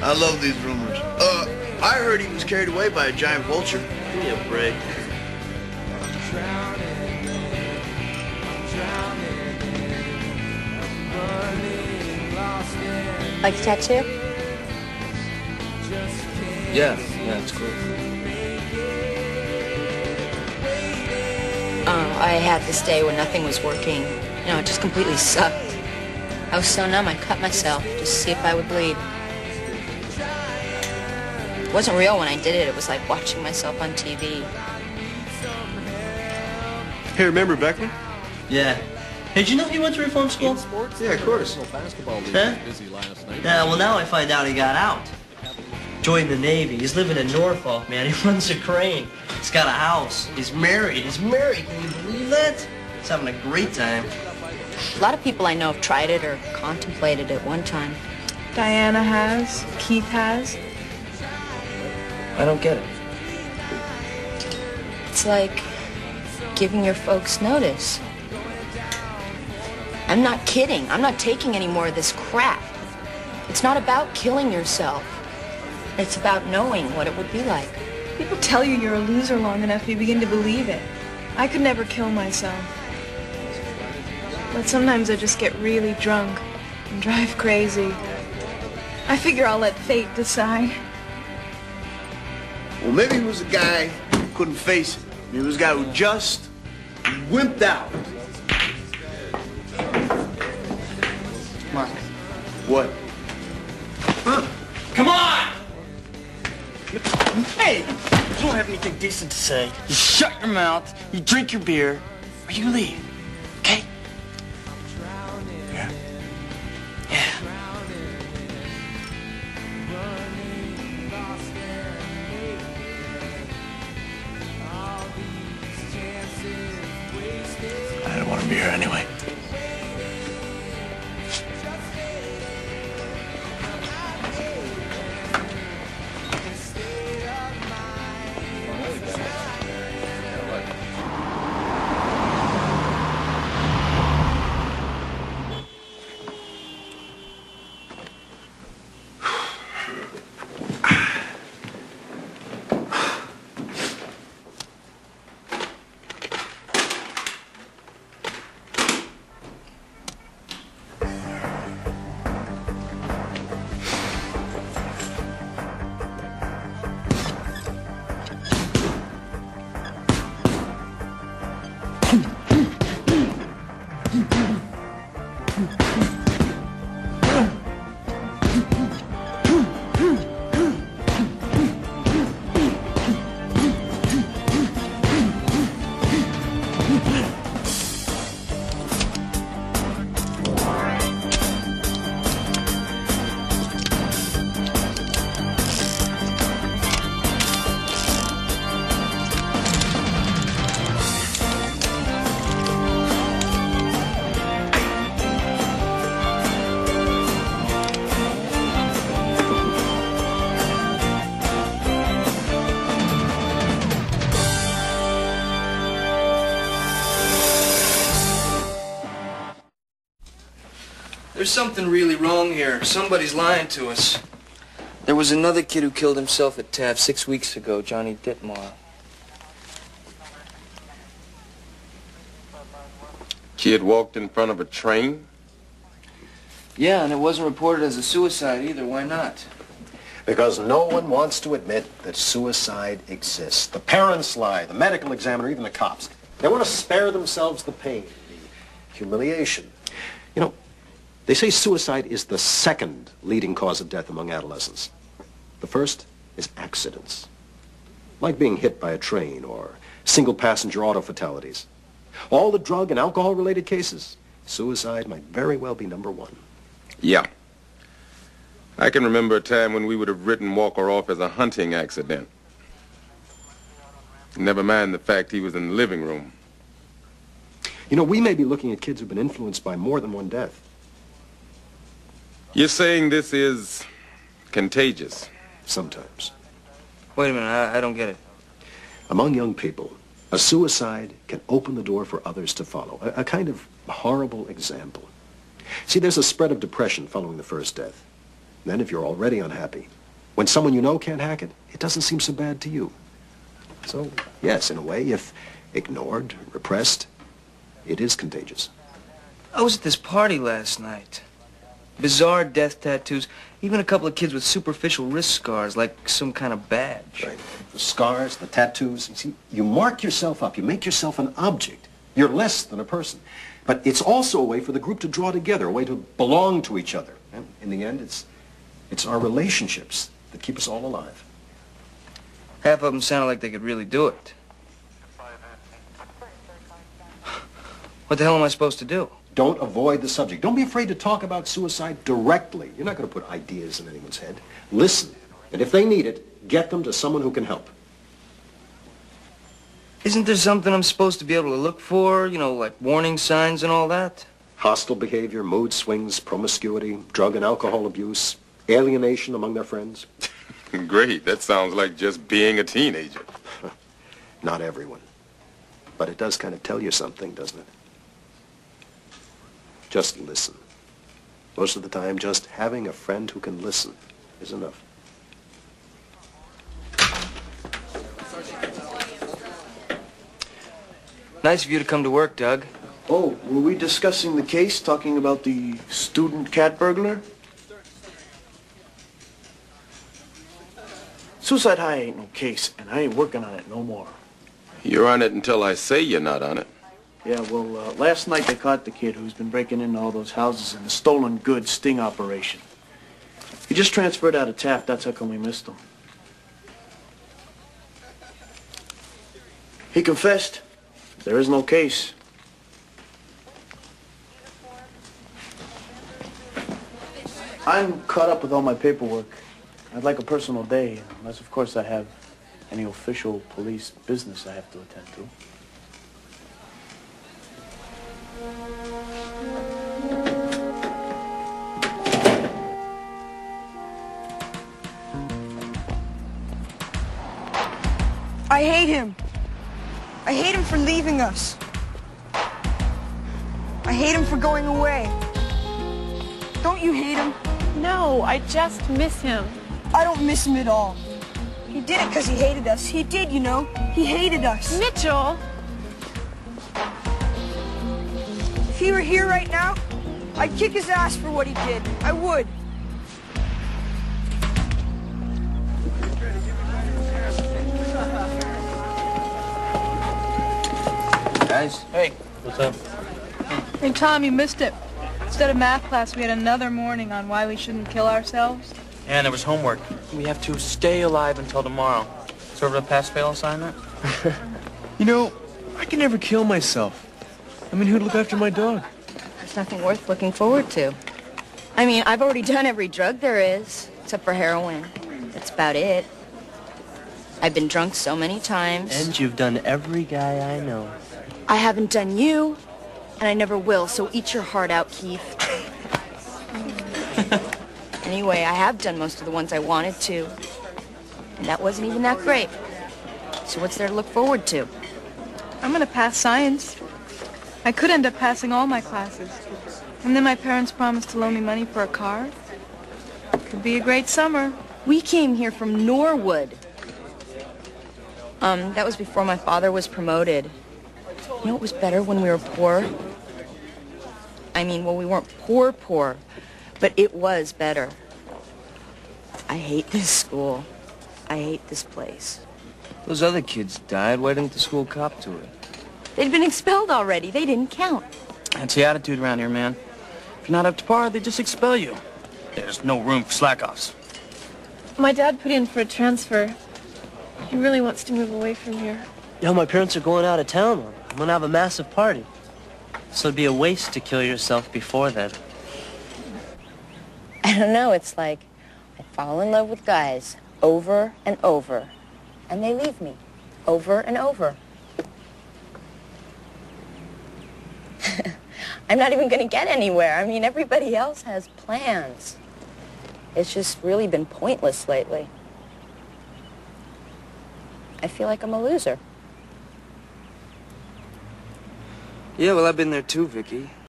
I love these rumors. I heard he was carried away by a giant vulture. Give me a break. Like a tattoo? Yeah, it's cool. I had this day when nothing was working. You know, it just completely sucked. I was so numb, I cut myself just to see if I would bleed. It wasn't real when I did it. It was like watching myself on TV. Hey, remember Beckman? Yeah. Hey, did you know he went to reform school? Yeah, of course. Huh? Yeah, well, now I find out he got out. Joined the Navy. He's living in Norfolk, man. He runs a crane. He's got a house. He's married. Can you believe that? He's having a great time. A lot of people I know have tried it or contemplated it one time. Diana has. Keith has. I don't get it. It's like giving your folks notice. I'm not kidding. I'm not taking any more of this crap. It's not about killing yourself. It's about knowing what it would be like. People tell you you're a loser long enough, you begin to believe it. I could never kill myself. But sometimes I just get really drunk and drive crazy. I figure I'll let fate decide. Well, maybe he was a guy who couldn't face it. Maybe he was a guy who just wimped out. Come on. What? Huh? Come on! Hey! You don't have anything decent to say. You shut your mouth, you drink your beer, or you leave. Okay? Yeah. Yeah. I don't want to be here anyway. There's something really wrong here. Somebody's lying to us. There was another kid who killed himself at Taft 6 weeks ago, Johnny Ditmar. Kid walked in front of a train? Yeah, and it wasn't reported as a suicide either. Why not? Because no one wants to admit that suicide exists. The parents lie, the medical examiner, even the cops. They want to spare themselves the pain, the humiliation. You know, they say suicide is the second leading cause of death among adolescents. The first is accidents, like being hit by a train or single-passenger auto fatalities. All the drug and alcohol-related cases, suicide might very well be number one. Yeah. I can remember a time when we would have written Walker off as a hunting accident. Never mind the fact he was in the living room. You know, we may be looking at kids who've been influenced by more than one death. You're saying this is contagious? Sometimes. Wait a minute, I don't get it. Among young people, a suicide can open the door for others to follow. A kind of horrible example. See, there's a spread of depression following the first death. Then if you're already unhappy, when someone you know can't hack it, it doesn't seem so bad to you. So, yes, in a way, if ignored, repressed, it is contagious. I was at this party last night. Bizarre death tattoos, even a couple of kids with superficial wrist scars, like some kind of badge. Right. The scars, the tattoos, you see, you mark yourself up, you make yourself an object. You're less than a person. But it's also a way for the group to draw together, a way to belong to each other. And in the end, it's our relationships that keep us all alive. Half of them sounded like they could really do it. What the hell am I supposed to do? Don't avoid the subject. Don't be afraid to talk about suicide directly. You're not going to put ideas in anyone's head. Listen, and if they need it, get them to someone who can help. Isn't there something I'm supposed to be able to look for? You know, like warning signs and all that? Hostile behavior, mood swings, promiscuity, drug and alcohol abuse, alienation among their friends. Great. That sounds like just being a teenager. Not everyone. But it does kind of tell you something, doesn't it? Just listen. Most of the time, just having a friend who can listen is enough. Nice of you to come to work, Doug. Oh, were we discussing the case, talking about the student cat burglar? Suicide High ain't no case, and I ain't working on it no more. You're on it until I say you're not on it. Yeah, well, last night they caught the kid who's been breaking into all those houses in the stolen goods sting operation. He just transferred out of Taft, that's how come we missed him. He confessed. There is no case. I'm caught up with all my paperwork. I'd like a personal day, unless, of course, I have any official police business I have to attend to. I hate him. I hate him for leaving us. I hate him for going away. Don't you hate him? No, I just miss him. I don't miss him at all. He did it because he hated us. He did, you know. He hated us. Mitchell! If he were here right now, I'd kick his ass for what he did. I would. Guys? Hey. What's up? Hey, Tom, you missed it. Instead of math class, we had another morning on why we shouldn't kill ourselves. And there was homework. We have to stay alive until tomorrow. Sort of a pass-fail assignment? You know, I can never kill myself. I mean, who'd look after my dog? There's nothing worth looking forward to. I mean, I've already done every drug there is, except for heroin. That's about it. I've been drunk so many times. And you've done every guy I know. I haven't done you, and I never will, so eat your heart out, Keith. Anyway, I have done most of the ones I wanted to, and that wasn't even that great. So what's there to look forward to? I'm gonna pass science. I could end up passing all my classes. And then my parents promised to loan me money for a car. Could be a great summer. We came here from Norwood. That was before my father was promoted. You know, it was better when we were poor. I mean, well, we weren't poor, but it was better. I hate this school. I hate this place. Those other kids died. Why didn't the school cop to it? They'd been expelled already. They didn't count. That's the attitude around here, man. If you're not up to par, they just expel you. There's no room for slack-offs. My dad put in for a transfer. He really wants to move away from here. Yo, my parents are going out of town. I'm gonna have a massive party. So it'd be a waste to kill yourself before then. I don't know. It's like I fall in love with guys over and over, and they leave me over and over. I'm not even going to get anywhere. I mean, everybody else has plans. It's just really been pointless lately. I feel like I'm a loser. Yeah, well, I've been there too, Vicky.